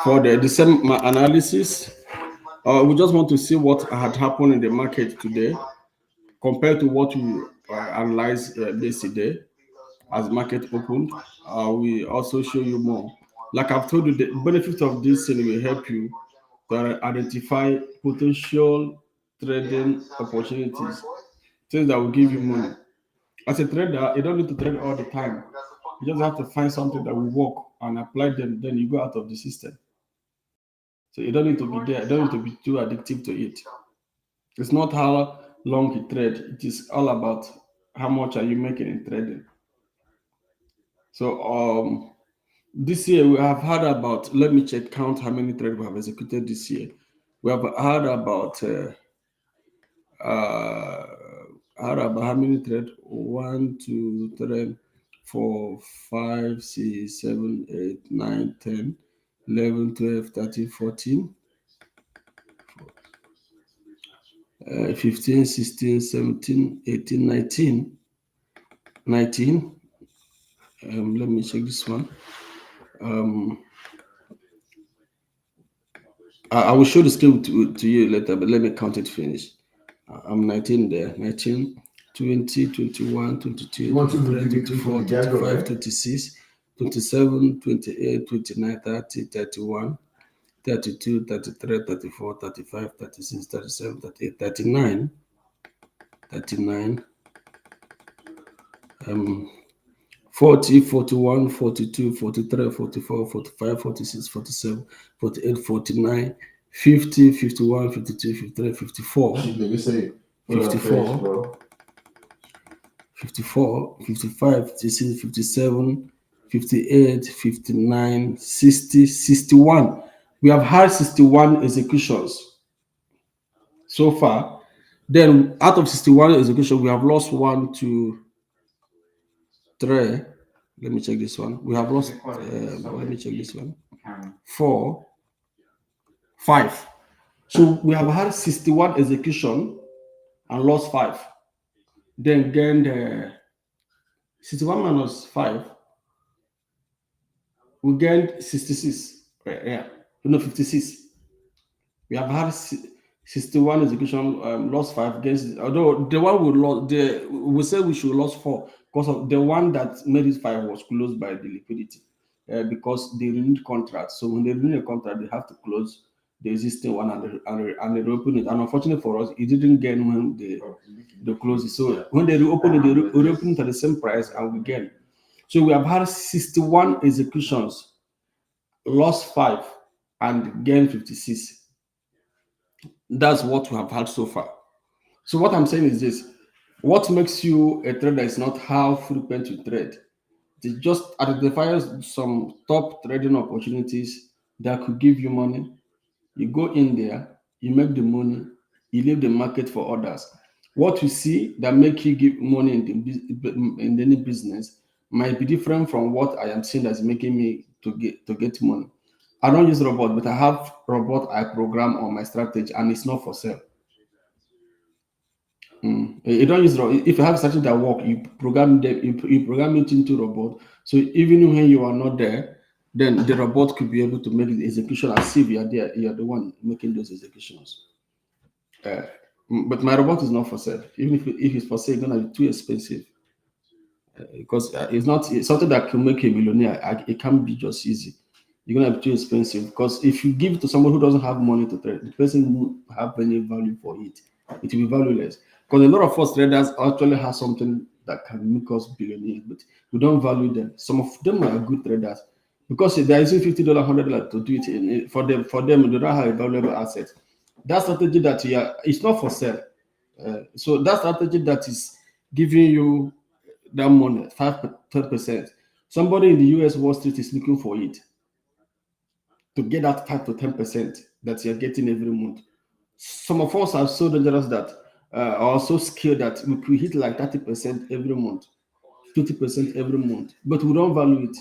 for the same analysis. We just want to see what had happened in the market today compared to what we analyzed yesterday as market opened. We also show you more. Like I've told you, the benefit of this thing will help you to identify potential trading opportunities, things that will give you money. As a trader, you don't need to trade all the time. You just have to find something that will work and apply them. Then you go out of the system. So you don't need to be there. You don't need to be too addictive to it. It's not how long you trade. It is all about how much are you making in trading. So this year we have had about, let me check, count how many trades we have executed this year. We have had about uh how many trades? 1, 2, 3, 4, 5, 6, 7, 8, 9, 10, 11, 12, 13, 14, 15, 16, 17, 18, 19. 19. Let me check this one. Um, I will show the scale to you later, but let me count it finish. I'm 19 there. 19, 20, 21, 22, 23, 24, 25, 26, 27, 28, 29, 30, 31, 32, 33, 34, 35, 36, 37, 38, 39, 39, 40, 41, 42, 43, 44, 45, 46, 47, 48, 49, 50, 51, 52, 53, 54, 54, 54, 55, 56, 57, 58, 59, 60, 61. We have had 61 executions so far. Then out of 61 executions, we have lost 1, 2, 3. Let me check this one. We have lost, let me check this one. 4, 5. So we have had 61 execution and lost 5. Then gained 61 minus 5, we gained 66. Yeah, no, 56. We have had 61 execution, lost 5 against. Although the one we lost, we say we should lost 4 because of the one that made it 5 was closed by the liquidity, because they renewed contract. So when they renew a contract, they have to close the existing one and they reopen it. And unfortunately for us, it didn't gain when they close it. So when they reopen it, they reopen it at the same price and we gain. So we have had 61 executions, lost 5, and gained 56. That's what we have had so far. So what I'm saying is this: what makes you a trader is not how frequent you trade. It just identifies some top trading opportunities that could give you money. You go in there, you make the money, you leave the market for others. What you see that make you give money in any business might be different from what I am seeing that's making me to get money. I don't use robot, but I have robot I program on my strategy, and it's not for sale. You don't use robot. If you have something that work, you program them. You program it into robot. So even when you are not there, then the robot could be able to make the execution as if you are there. You are the one making those executions. Uh, but my robot is not for sale. Even if it's for sale, it's gonna be too expensive, because it's something that can make a millionaire. It can't be just easy. You're gonna be too expensive, because if you give it to someone who doesn't have money to trade, the person won't have any value for it. It will be valueless. Because a lot of us traders actually have something that can make us billionaires, but we don't value them. Some of them are good traders because they're using $50, $100 to do it. For them, they don't have a valuable asset. That strategy that it's not for sale. So that strategy that is giving you that money, 5-10%. Somebody in the US Wall Street is looking for it to get that 5 to 10% that you're getting every month. Some of us are so dangerous that are so skilled that we could hit like 30% every month, 20% every month, but we don't value it.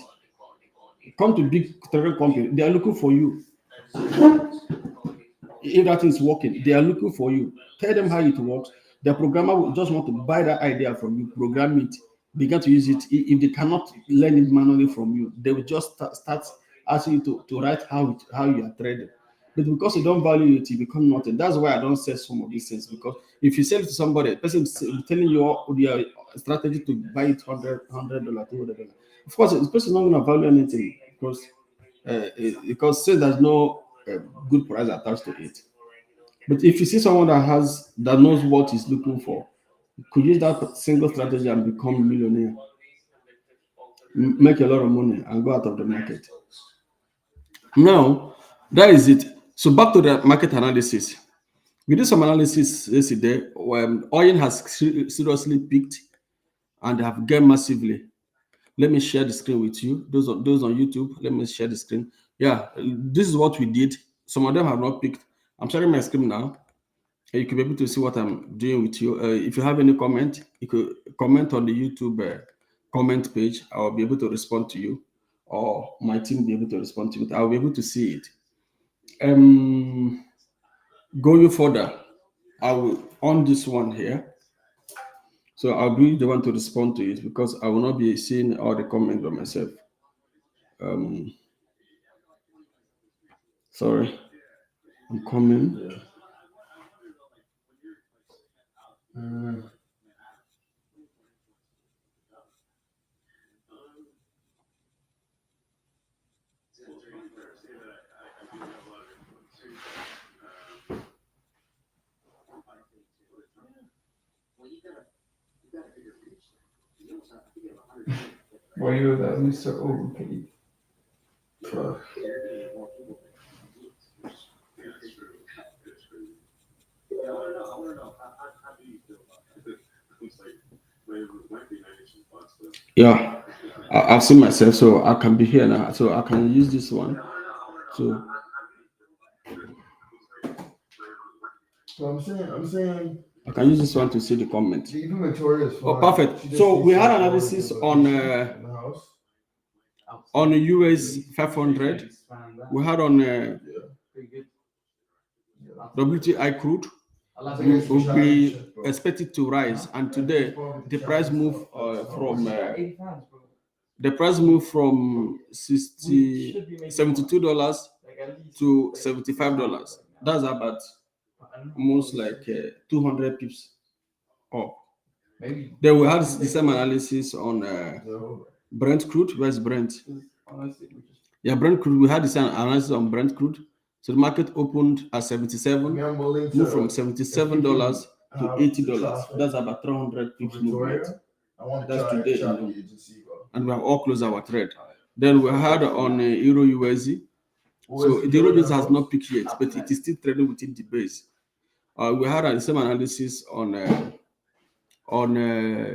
Come to big trading company, they are looking for you. If that is working, they are looking for you. Tell them how it works. The programmer will just want to buy that idea from you, program it, begin to use it. If they cannot learn it manually from you, they will just start asking you to write how you are trading. But because you don't value it, you become nothing. That's why I don't sell some of these things. Because if you sell it to somebody, the person is telling you your strategy to buy it $100, $200. Of course, the person is not going to value anything because say there's no good price attached to it. But if you see someone that knows what he's looking for, could use that single strategy and become a millionaire, make a lot of money, and go out of the market. Now, that is it. So back to the market analysis. We did some analysis yesterday when oil has seriously peaked and have gained massively. Let me share the screen with you. Those on YouTube, let me share the screen. Yeah, this is what we did. Some of them have not picked. I'm sharing my screen now. You can be able to see what I'm doing with you. If you have any comment, you could comment on the YouTube comment page. I'll be able to respond to you, or my team will be able to respond to it. I'll be able to see it. Going further, I will on this one here. So I'll be the one to respond to it because I will not be seeing all the comments by myself. Sorry, I'm coming. Why you that Mr. Overpaid? Yeah, I've seen myself, so I can be here now. So I can use this one. So So I'm saying I can use this one to see the comment. even Victoria is Oh, fine. perfect. She just So needs we had to go analysis to the on location in the house. on the US 500. We had on WTI crude. We expect it to rise, and today the price moved from 72 dollars to $75. That's about almost like 200 pips up. Then we had the same analysis on Brent crude. Where's Brent? Yeah, Brent crude. We had the same analysis on Brent crude. So the market opened at 77, moved from $77 to $80. That's about 300 pips movement. That's today alone. And we have all closed our trade. Then we had on Euro USD. So the Euro USD has not peaked yet, but it is still trading within the base. We had the same analysis on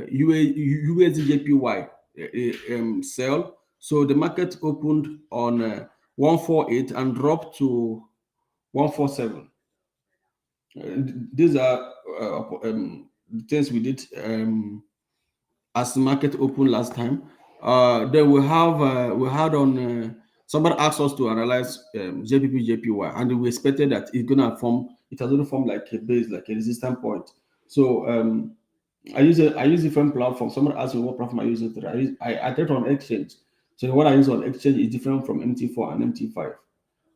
USD JPY sell. So the market opened on 148 and dropped to 147. These are the things we did as the market opened last time. Then we had on somebody asked us to analyze JPP JPY, and we expected that it's gonna form. It has gonna form like a base, like a resistance point. So I use different platforms. Someone asked me what platform I use it. I trade on exchange. So what I use on exchange is different from MT4 and MT5.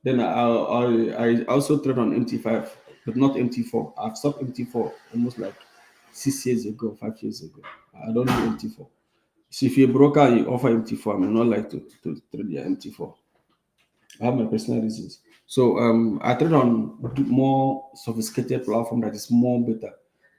Then I also trade on MT5, but not MT4. I've stopped MT4 almost like 6 years ago, 5 years ago. I don't do MT4. So if you're a broker, you offer MT4. I may not like to trade your MT4. I have my personal reasons. So I trade on more sophisticated platform that is more better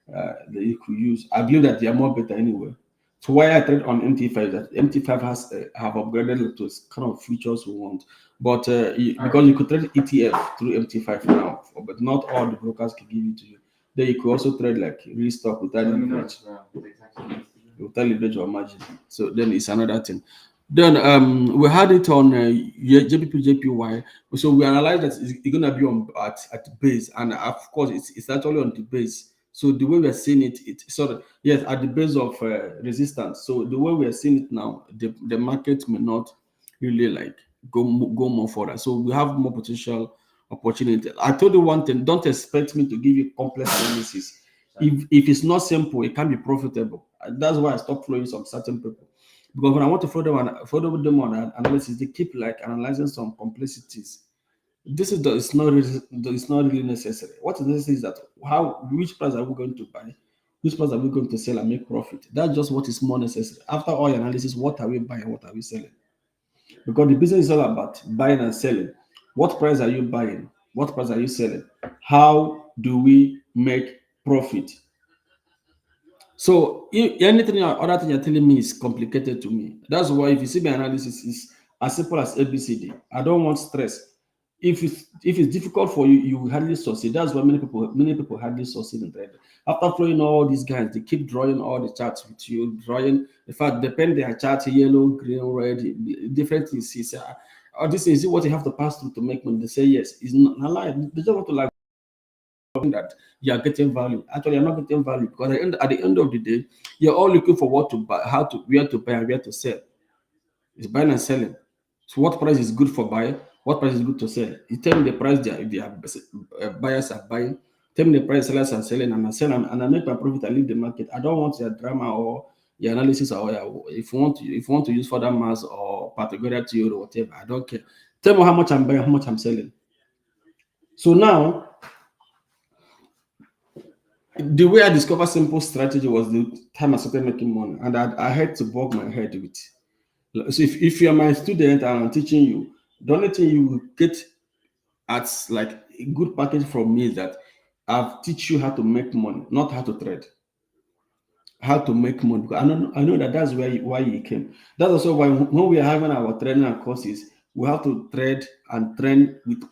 that you could use. I believe that they are more better anyway. So why I trade on MT5 that MT5 has have upgraded to kind of features we want, but because you could trade ETF through MT5 now, but not all the brokers can give it to you. Then you could also trade like real stock without leverage, without leverage or margin. So then it's another thing. Then we had it on JPP JPY. So we analyzed that it's gonna be on at the base, and of course it's actually on the base. So the way we are seeing it, yes, at the base of resistance. So the way we are seeing it now, the market may not really like go more further. So we have more potential opportunity. I told you one thing: don't expect me to give you complex analysis. If it's not simple, it can be profitable. That's why I stopped following some certain people. Because when I want to follow them on analysis, they keep like analyzing some complexities. This is the, it's not really necessary. What is necessary is that how which price are we going to buy, which price are we going to sell and make profit. That's just what is more necessary. After all your analysis, what are we buying, what are we selling? Because the business is all about buying and selling. What price are you buying? What price are you selling? How do we make profit? So if anything or other thing you're telling me is complicated to me. That's why if you see my analysis is as simple as ABCD. I don't want stress. If it's difficult for you, you will hardly succeed. That's why many people hardly succeed in trading. After throwing all these guys, they keep drawing all the charts with you, drawing. In fact, depend their chart yellow, green, red, different things. Oh, this is what you have to pass through to make money. They say yes. It's not a lie. They just want to like that you are getting value. Actually, you're not getting value because at the end of the day, you're all looking for what to buy, how to where to buy and where to sell. It's buying and selling. So what price is good for buyer? What price is good to sell? You tell me the price buyers are buying. Tell me the price sellers are selling, and I sell and I make my profit. I leave the market. I don't want your drama or your analysis or if you want to use further mass or Pythagorean theory or whatever. I don't care. Tell me how much I'm buying, how much I'm selling. So now the way I discovered simple strategy was the time I started making money, and I had to bug my head with. So if you're my student and I'm teaching you, the only thing you will get at like a good package from me is that I've teach you how to make money, not how to trade. How to make money. Because I know that's why you came. That's also why when we are having our training and courses, we have to trade and train with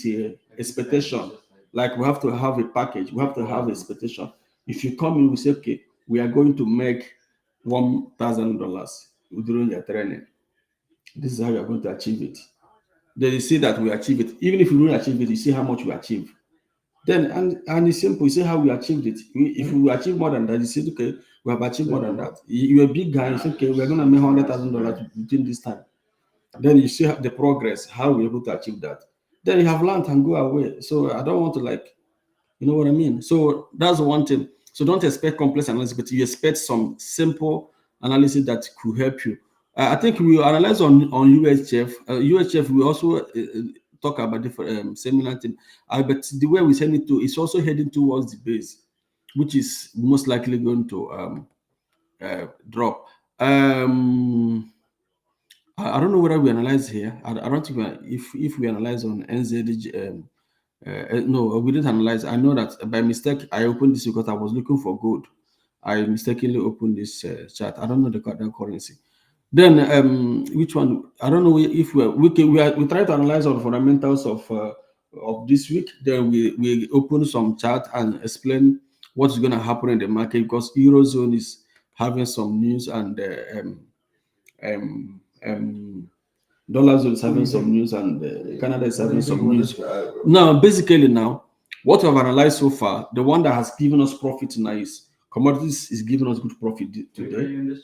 a expectation. Like we have to have a package. We have to have expectation. If you come in, we say, okay, we are going to make $1,000 during your training. This is how you are going to achieve it. Then you see that we achieve it. Even if you don't achieve it, you see how much we achieve. Then and it's simple. You see how we achieved it. If we achieve more than that, you say, okay, we have achieved more than that. You're a big guy. You say, okay, we're gonna make $100,000 within this time. Then you see the progress, how we're able to achieve that. Then you have learned and go away. So I don't want to like, you know what I mean? So that's one thing. So don't expect complex analysis, but you expect some simple analysis that could help you. I think we will analyze on UHF. UHF we also talk about different similar thing. But the way we send it to is also heading towards the base, which is most likely going to drop. I don't know whether we analyze here. I don't think if we analyze on NZD. No, we didn't analyze. I know that by mistake I opened this because I was looking for gold. I mistakenly opened this chart. I don't know the currency. Then which one? I don't know if we try to analyze on fundamentals of this week. Then we open some chart and explain what's going to happen in the market because eurozone is having some news and um, um, dollar zone is having some news and Canada is having some news. Now, basically, now what we've analyzed so far, the one that has given us profit now is commodities is giving us good profit today.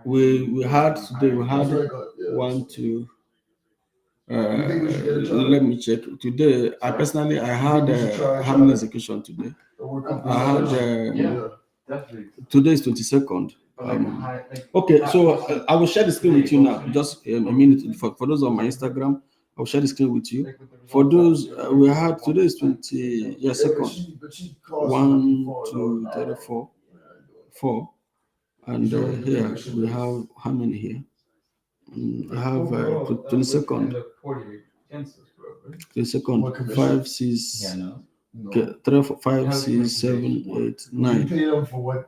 We had today we had one two. Let me check today. I personally I had how many execution today? I had today is 22nd. Okay, so I will share the screen with you now. Just a minute for those on my Instagram. I'll share the screen with you. For those we had today is 20 yeah second. 1, 2, 3, 4, 4, and here we have how many here? I have 22nd. 22nd, 5, 6, okay, 3, 4, 5, 6, 7, 8, 9.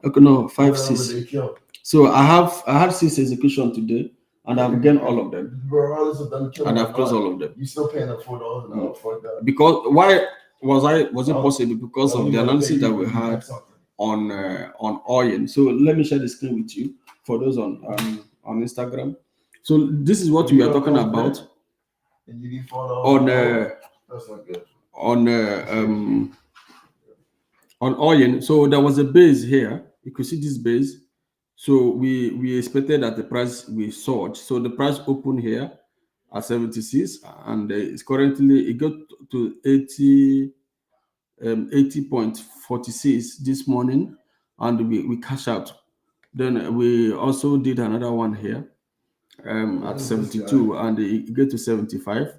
Okay, no, 5, 6. So I had 6 execution today, and I've gained all of them, and I've closed all of them. You still paying them $4 for that? Because why was it possible? Because of the analysis that we had on oil. So let me share the screen with you for those on Instagram. So this is what we are talking about on on oil. So there was a base here. You could see this base. So we expected that the price will surge. So the price opened here at 76, and it's currently it got to 80.46 this morning, and we cash out. Then we also did another one here. at 72 and they get to 75,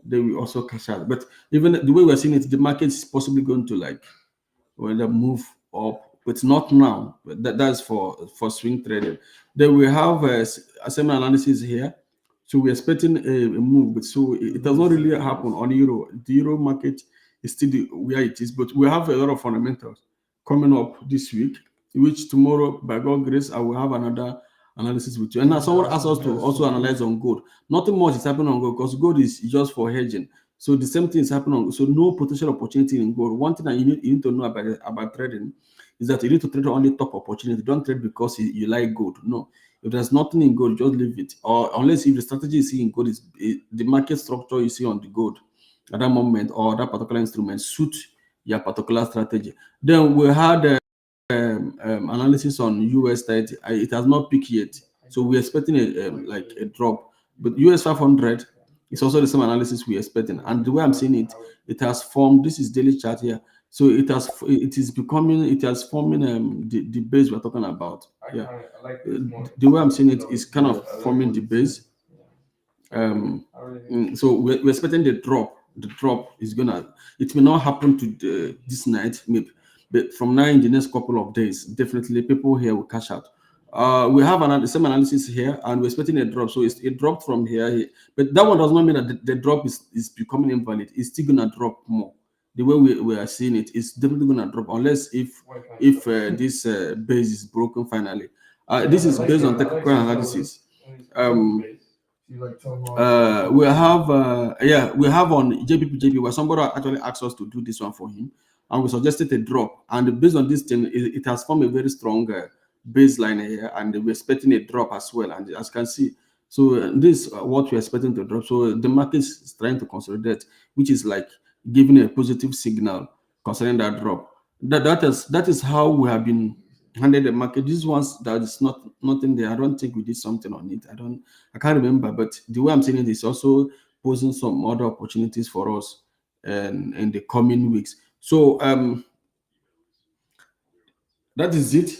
they will also cash out. But even the way we're seeing it, the market is possibly going to like whether move up, but not now. But that's for swing trading. Then we have a similar analysis here. So we're expecting a move, but so it does not really happen on euro. The euro market is still where it is, but we have a lot of fundamentals coming up this week, which tomorrow, by God grace, I will have another analysis with you. And now someone asked us to also analyze on gold. Nothing much is happening on gold because gold is just for hedging. So the same thing is happening on, so no potential opportunity in gold. One thing that you need to know about trading is that you need to trade only top opportunity. Don't trade because you like gold. No. If there's nothing in gold, just leave it. Or unless if the strategy you see in gold is the market structure you see on the gold at that moment or that particular instrument suit your particular strategy. Then we had analysis on US 30. It has not peaked yet, so we're expecting like a drop. But US 500 is also the same analysis we're expecting. And the way I'm seeing it, it has formed. This is daily chart here. So it has forming the base we're talking about. Yeah, the way I'm seeing it is kind of forming the base. So we're expecting the drop. The drop is gonna. It may not happen to this night, maybe, but from now in the next couple of days, definitely people here will cash out. We have the same analysis here, and we're expecting a drop. So it dropped from here, but that one does not mean that the drop is becoming invalid. It's still gonna drop more. The way we are seeing it is definitely gonna drop unless if this base is broken finally. This is based on technical analysis. Um, we have on JPPJP where somebody actually asked us to do this one for him, and we suggested a drop. And based on this thing, it has formed a very strong baseline here, and we're expecting a drop as well. And as you can see, so this is what we're expecting to drop. So the market is trying to consolidate, which is like giving a positive signal concerning that drop. That is how we have been handed the market. These ones that is nothing there. I don't think we did something on it. I can't remember, but the way I'm saying it is also posing some other opportunities for us in the coming weeks. So that is it.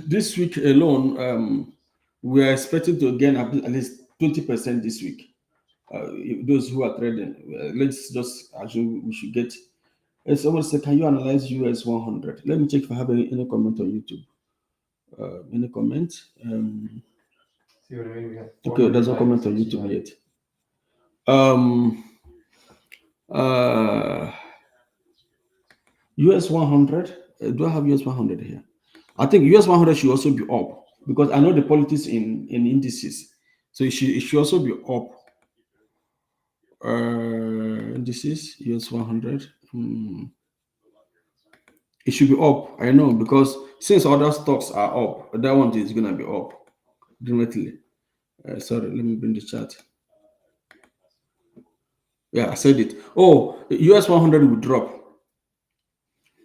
This week alone, we are expecting to gain at least 20% this week. Those who are trading, let's just assume we should get. Someone said, "Can you analyze US 100?" Let me check if I have any comment on YouTube. Any comment? See what I mean? We have Okay, there's no comment on YouTube yet. Um, uh, US 100. Do I have US 100 here? I think US 100 should also be up because I know the politics in indices, so it should also be up. Indices US 100. It should be up. I know because since other stocks are up, that one is gonna be up definitely. Sorry, let me bring the chart. Yeah, I said it. Oh, US 100 will drop.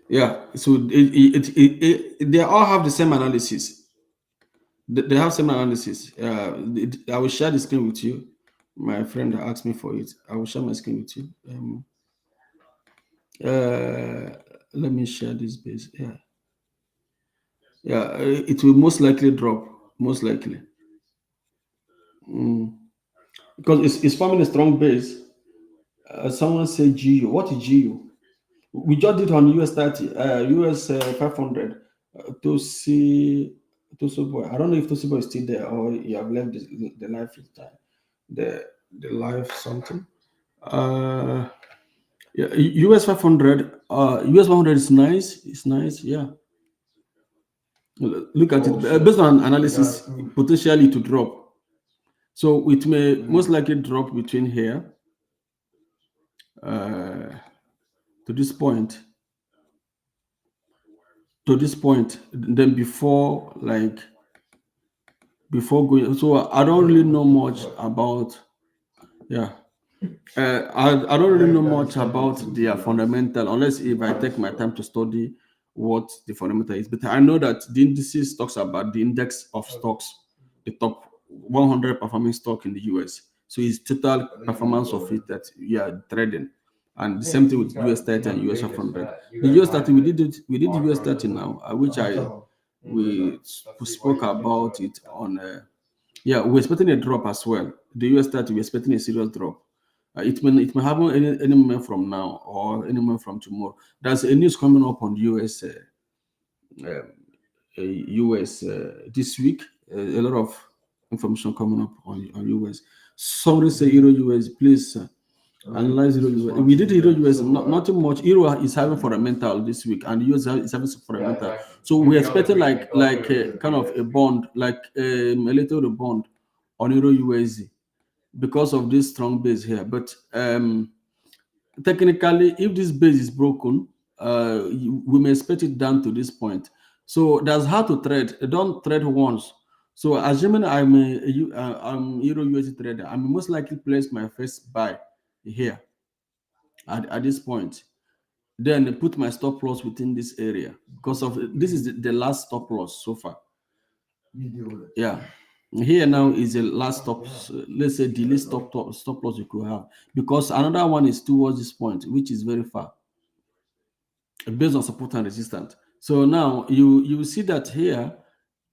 Yeah, so they all have the same analysis. They have same analysis. I will share the screen with you. My friend asked me for it. I will share my screen with you. Let me share this base. Yeah. It will most likely drop. Most likely, because it's forming a strong base. Someone said GU. What is GU? We just did on US 30, US 500. Tosi Boy. I don't know if Tosi Boy is still there or you have left the live time. The live something. Yeah, US 500. US 100 is nice. It's nice. Yeah. Look at it. Based on analysis, potentially to drop. So it may most likely drop between here to this point. To this point, then before going. So I don't really know much about. Yeah. I don't really know much about their fundamental unless if I take my time to study what the fundamental is. But I know that the indices talks about the index of stocks, the top 100 performing stock in the US. So it's total performance of it that we are trading. And the same thing with US 30 and US 500. The US 30 we did US 30 now, which We spoke about it on. Yeah, we're expecting a drop as well. The US 30, we're expecting a serious drop. It may happen any moment from now or any moment from tomorrow. There's a news coming up on US US this week. A lot of information coming up on US. Somebody say Euro US, please. Analyze Euro US. We did Euro US, nothing much. Euro is having fundamental this week, and US is having fundamental. So we're expecting like kind of a bond, like a little bond on Euro USD because of this strong base here. But technically, if this base is broken, we may expect it down to this point. So that's how to trade. Don't trade once. So assuming I'm Euro USD trader, I'm most likely place my first buy here at this point. Then put my stop loss within this area because of this is the last stop loss so far. Yeah. Here now is the last stop. Let's say the least stop loss you could have, because another one is towards this point, which is very far, based on support and resistance. So now you see that here.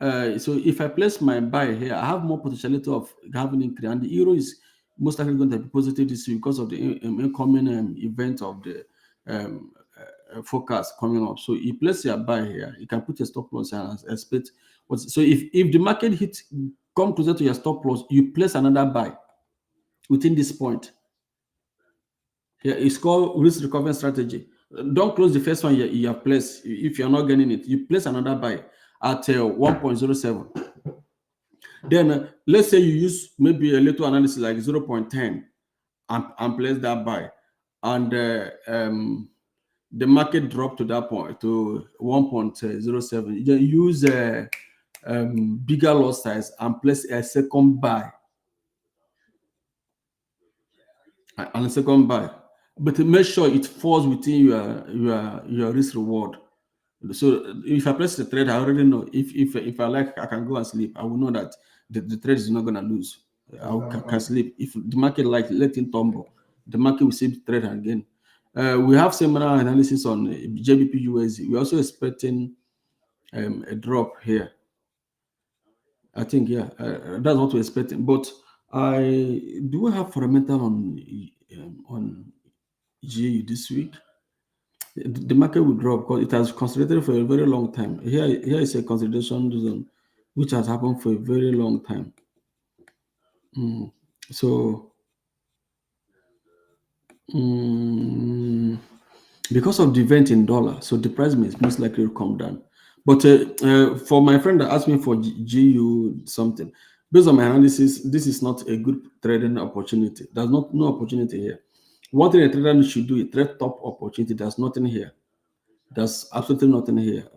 So if I place my buy here, I have more potentiality of having increase, and the euro is most likely going to be positive this week because of the incoming event of the forecast coming up. So you place your buy here, you can put a stop loss and expect. So if the market hit come closer to your stop loss, you place another buy within this point. Here it's called risk recovery strategy. Don't close the first one you have placed. If you're not getting it, you place another buy at 1.07. Then let's say you use maybe a little analysis like 0.10 and place that buy, and the market dropped to that point to 1.07. You use a bigger lot size and place a second buy and a second buy, but make sure it falls within your risk reward. So if I place the trade, I already know if I like, I can go and sleep. I will know that the trade is not going to lose. I can sleep. If the market like let it tumble, the market will see the trade again. We have similar analysis on JBP USD. We're also expecting a drop here. I think that's what we're expecting. But I do have fundamental on GU this week. The market will drop because it has consolidated for a very long time. Here is a consolidation zone which has happened for a very long time. So because of the event in dollar, so the price may most likely come down. But for my friend that asked me for GU something, based on my analysis, this is not a good trading opportunity. There's no opportunity here. One thing a trader should do is trade top opportunity. There's nothing here. There's absolutely nothing here.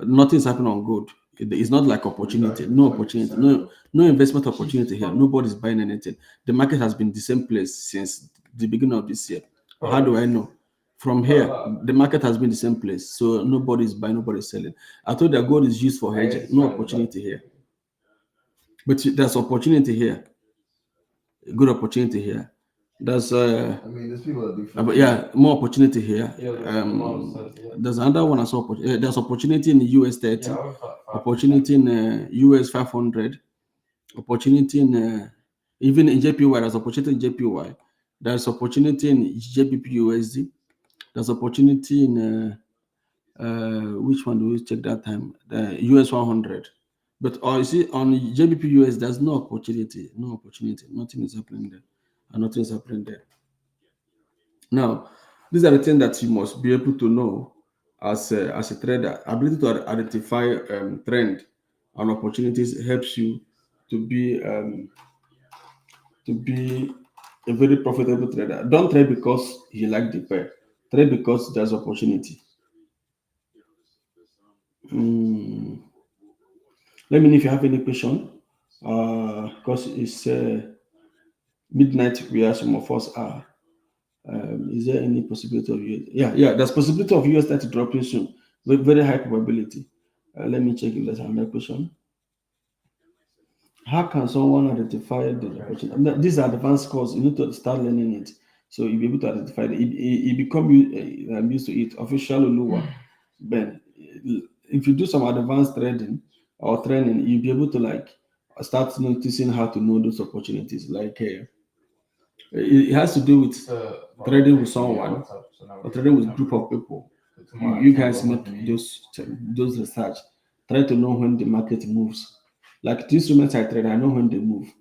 Nothing's happening on gold. It's not like opportunity. No opportunity. No investment opportunity here. Nobody's buying anything. The market has been the same place since the beginning of this year. How do I know? From here, the market has been the same place. So nobody's buying, nobody's selling. I thought that gold is used for hedging. No opportunity here. But there's opportunity here. Good opportunity here. There's there's people that do. but yeah, more opportunity here. There's another one as well. There's opportunity in the US 30, opportunity in US 500, opportunity in even in JPY. There's opportunity in JPY. There's opportunity in JPP USD. There's opportunity in which one do we check that time? The US 100. But you see on JPP US, there's no opportunity. No opportunity. Nothing is happening there, and nothing is happening there. Now, these are the things that you must be able to know as a trader. Ability to identify trend and opportunities helps you to be a very profitable trader. Don't trade because you like the pair. Trade because there's opportunity. Let me know if you have any question. Because it's midnight where some of us are. Is there any possibility of US? Yeah, there's possibility of US 30 dropping soon with very high probability. Let me check if there's another question. How can someone identify the opportunity? These are advanced courses. You need to start learning it. So you'll be able to identify it. You become used to it. Official Oluwa, Ben, if you do some advanced trading or training, you'll be able to like start noticing how to know those opportunities. Like it has to do with trading with someone or trading with group of people. You guys make those research. Try to know when the market moves. Like the instruments I trade, I know when they move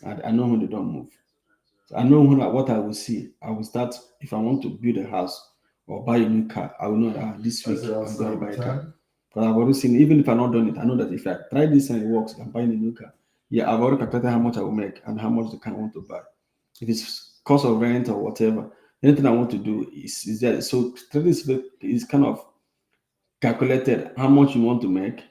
and I know when they don't move. So I know what I will see. I will start if I want to build a house or buy a new car. I will know that this I week said I'll I'm going to start buy with a car. 10. Because I've already seen, even if I've not done it, I know that if I try this and it works, I'm buying a new car. Yeah, I've already calculated how much I will make and how much the car I want to buy. If it's cost of rent or whatever, anything I want to do is there. So trading is kind of calculated. How much you want to make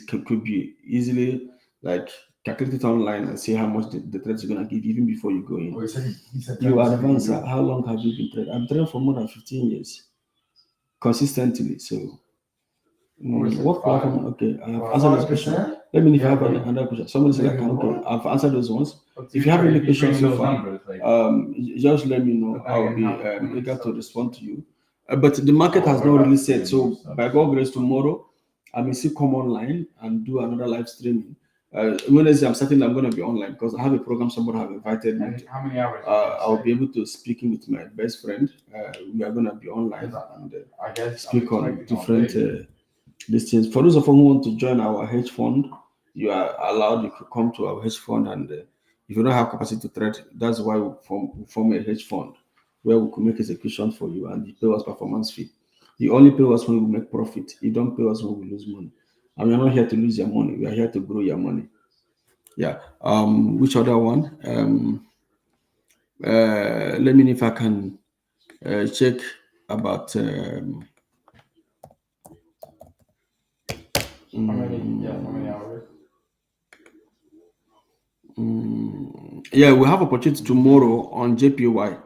could be easily like calculated online and see how much the trade is going to give you even before you go in. Oh, he said You 10 was something advance. you do. How long have you been trading? I've trading for more than 15 years consistently. So what platform? Okay, I've answered this question. 5%? Let me know if you Yeah, have bro. another question. Somebody said like, Maybe okay, more. I've answered those ones. But If you have any questions so far, like, just let me know. but then I'll again, be how many eager to stuff respond to you. But the market Oh, has I not got really way set. more So stuff. by God grace, tomorrow I may still come online and do another live streaming. Wednesday, I'm certain I'm going to be online because I have a program somebody have invited me And to. how many hours? I'll be able to speaking with my best friend. We are going to be online and I guess I'm speak on expecting all different day. these things. For those of you who want to join our hedge fund, you are allowed. You could come to our hedge fund, and if you don't have capacity to trade, that's why we form a hedge fund where we could make execution for you, and you pay us performance fee. You only pay us when we make profit. You don't pay us when we lose money. And we're not here to lose your money. We are here to grow your money. Yeah. Which other one? Let me know if I can check about. How many hours? Yeah, we have opportunity tomorrow on JPY.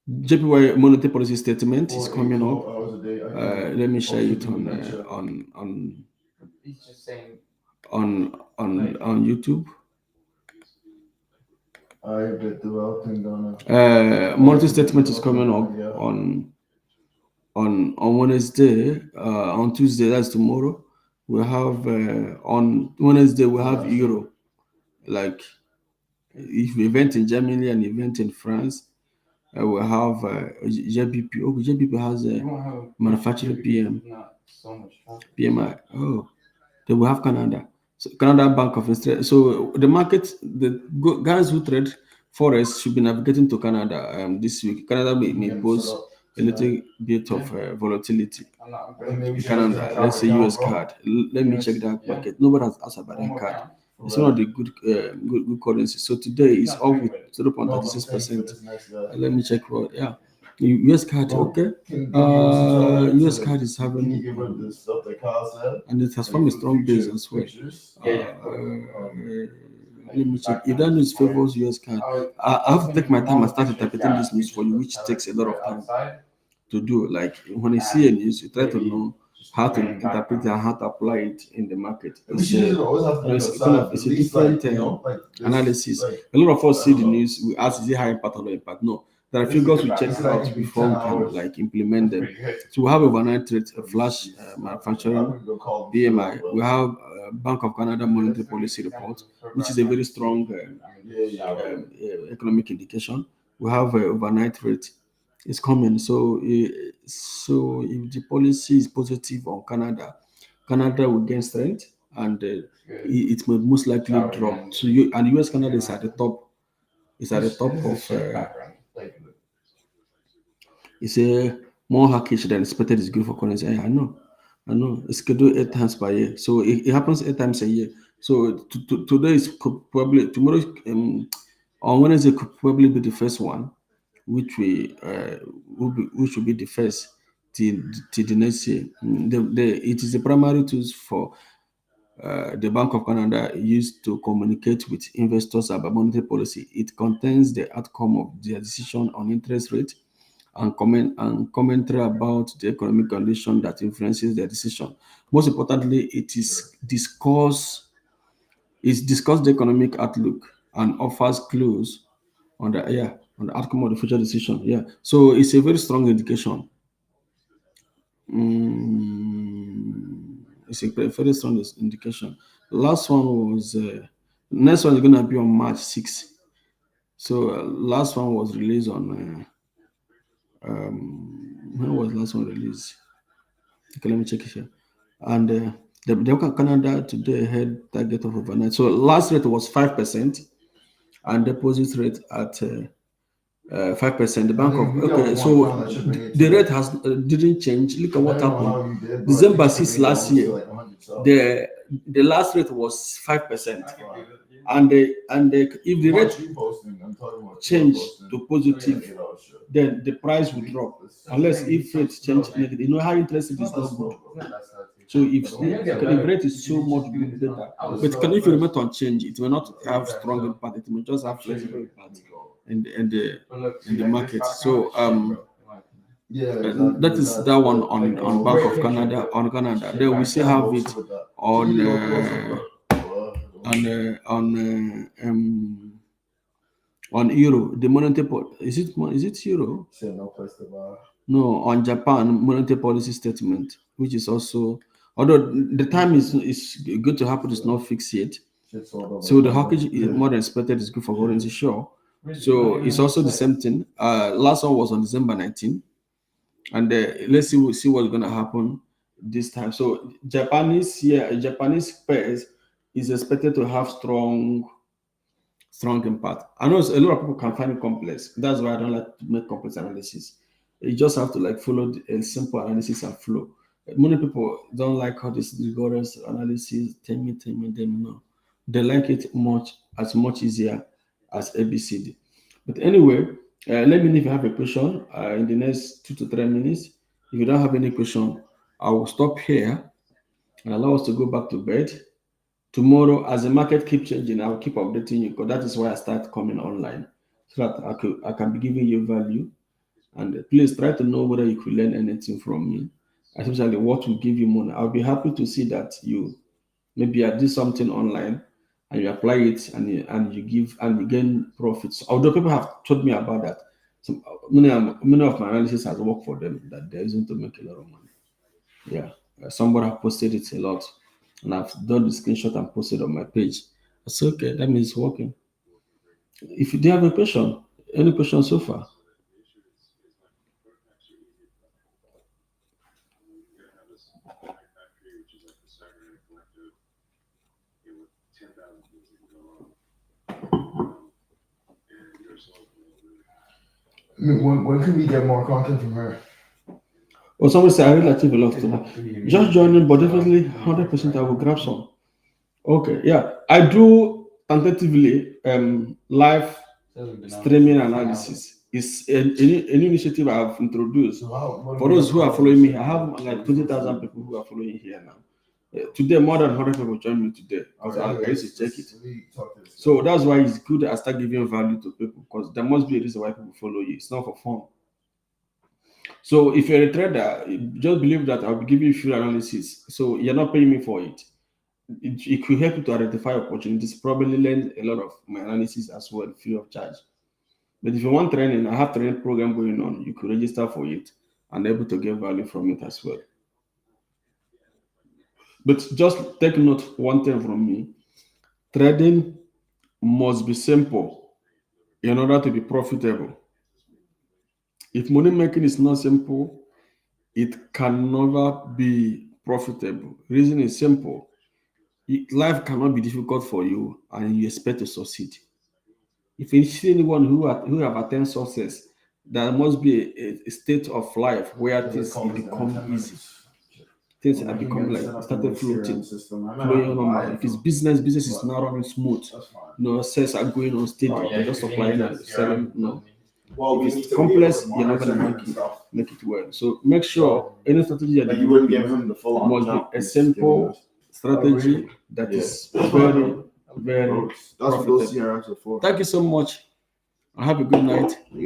JPY monetary policy statement is 4, 8, coming 12 up. hours a day. I can Let me share also it do on mentorship. He's just saying on YouTube. I bet developing on Monetary statement is coming up Yeah. on Wednesday. On Tuesday, that's tomorrow. We have on Wednesday we have Euro. Like if event in Germany and event in France, we have JBP. Oh, JBP has a manufacturing PM. not so much traffic. PMI. Oh, then we have Canada. So Canada Bank of Australia. So the market, the guys who trade forex should be navigating to Canada this week. Canada may pose a little bit of volatility in Canada. Let's say US card. Let me check that market. Nobody has asked about that card. It's one of the good currencies. So today is off with 0.36%. Let me check what. Yeah, US card. Okay. US card is having and it has formed a strong base as well. Let me check. If that news favors US card, I have to take my time and start interpreting this news for you, which takes a lot of time to do. Like when I see a news, you try to know how to interpret it and how to apply it in the market. It's a different analysis. A lot of us see the news, we ask, is it high impact or low impact? No. There are figures we check out before we can like implement them. So we have overnight rate, a flash manufacturing BMI. We have Bank of Canada monetary policy report, which is a very strong economic indication. We have overnight rate. It's coming. So if the policy is positive on Canada, Canada will gain strength and it will most likely drop. So you and US Canada is at the top. It's at the top of. It's a more hawkish than expected is good for currency. I know. I know. It's scheduled 8 times per year. So it happens 8 times a year. So today is probably tomorrow on Wednesday could probably be the first one, which which will be the first till the next year. It is the primary tools for the Bank of Canada used to communicate with investors about monetary policy. It contains the outcome of their decision on interest rate and commentary about the economic condition that influences their decision. Most importantly, discuss the economic outlook and offers clues on the outcome of the future decision. Yeah, so it's a very strong indication. It's a very strong indication. The last one was next one is gonna be on March 6th. So last one was released on when was last one released? Okay, let me check it here. And the Bank of Canada today had target of overnight. So last rate was 5% and deposit rate at 5%. The bank of okay, so the rate has didn't change. Look at what happened. December 6th last year, the last rate was 5%, and if the rate change to positive, then the price will drop. Unless if rate change negative, you know how interest rate is not good. So if rate is so much good better, but if you remain unchanged, it will not have strong impact. It will just have flexible impact in the market. So that is that one on Bank of Canada on Canada. Then we still have it on on euro. The monetary is it euro? No, on Japan monetary policy statement, which is also although the time is good to happen, is not fixed yet. So the hawkage is more than expected is good for currency, sure. So it's also the same thing. Last one was on December 19, and let's see what's gonna happen this time. So Japanese pairs is expected to have strong impact. I know a lot of people can find it complex. That's why I don't like to make complex analysis. You just have to like follow a simple analysis and flow. Many people don't like all this rigorous analysis. Tell me, them. No, they like it much easier as ABCD. But anyway, let me know if you have a question in the next 2 to 3 minutes. If you don't have any question, I will stop here and allow us to go back to bed. Tomorrow, as the market keep changing, I'll keep updating you because that is why I start coming online so that I can be giving you value. And please try to know whether you could learn anything from me, especially what will give you money. I'll be happy to see that you maybe I did something online and you apply it and you give and you gain profits. Although people have told me about that, so many of my analysis has worked for them that there isn't to make a lot of money. Yeah, somebody have posted it a lot, and I've done the screenshot and posted on my page. I said, okay, that means it's working. If you do have a question, any question so far? When can we get more content from her? Or someone say I really achieve a lot today. Just joining, but definitely 100% I will grab some. Okay, yeah, I do tentatively live streaming analysis. It's a new initiative I've introduced. For those who are following me, I have like 20,000 people who are following here now. Today, more than 100 people joined me today because I used to check it. So that's why it's good I start giving value to people because there must be a reason why people follow you. It's not for fun. So if you're a trader, just believe that I'll be giving you free analysis. So you're not paying me for it. It could help you to identify opportunities, probably learn a lot of my analysis as well, free of charge. But if you want training, I have training program going on. You could register for it and able to get value from it as well. But just take note one thing from me. Trading must be simple in order to be profitable. If money making is not simple, it can never be profitable. Reason is simple. Life cannot be difficult for you and you expect to succeed. If you see anyone who have attained success, there must be a state of life where things become easy. Things have become like started floating, flowing normal. If it's business is now running smooth. Sales are going on steady. You're just supplying and selling. No. If it's complex, you're not gonna make it well. So make sure any strategy that you wouldn't give him the full must be a simple strategy that is very, very profitable. Thank you so much. Have a good night.